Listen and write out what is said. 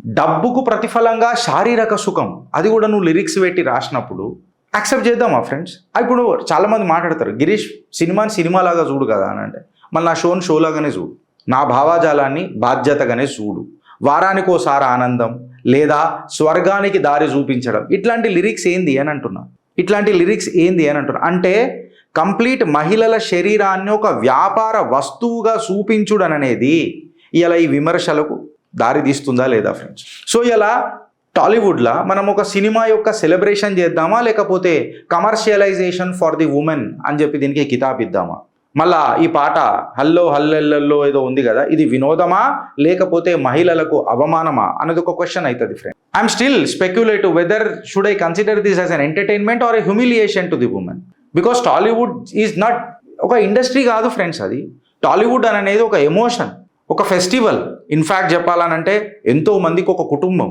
డబ్బుకు ప్రతిఫలంగా శారీరక సుఖం, అది కూడా నువ్వు లిరిక్స్ పెట్టి రాసినప్పుడు యాక్సెప్ట్ చేద్దామా ఫ్రెండ్స్? ఇప్పుడు చాలామంది మాట్లాడతారు, గిరీష్ సినిమాని సినిమాలాగా చూడు కదా అని. అంటే మళ్ళీ నా షోని షోలాగానే చూడు, నా భావాజాలాన్ని బాధ్యతగానే చూడు, వారానికి ఓసారి ఆనందం లేదా స్వర్గానికి దారి చూపించడం, ఇట్లాంటి లిరిక్స్ ఏంది అని అంటున్నా. అంటే కంప్లీట్ మహిళల శరీరాన్ని ఒక వ్యాపార వస్తువుగా చూపించుడని అనేది ఇలా ఈ విమర్శలకు దారి తీస్తుందా లేదా ఫ్రెండ్స్? సో ఇలా టాలీవుడ్లో మనం ఒక సినిమా యొక్క సెలబ్రేషన్ చేద్దామా, లేకపోతే కమర్షియలైజేషన్ ఫర్ ది ఉమెన్ అని చెప్పి దీనికి కితాబ్ ఇద్దామా? మళ్ళా ఈ పాట హల్లో హల్లెల్లో ఏదో ఉంది కదా, ఇది వినోదమా లేకపోతే మహిళలకు అవమానమా అన్నది ఒక క్వశ్చన్ అవుతుంది friend. I'm still speculative whether should I consider this as an entertainment or a humiliation to the women. Because Tollywood is not ఒక ఇండస్ట్రీ కాదు ఫ్రెండ్స్, అది టాలీవుడ్ అనేది ఒక ఎమోషన్, ఒక ఫెస్టివల్. ఇన్ఫ్యాక్ట్ చెప్పాలనంటే ఎంతో మందికి ఒక కుటుంబం.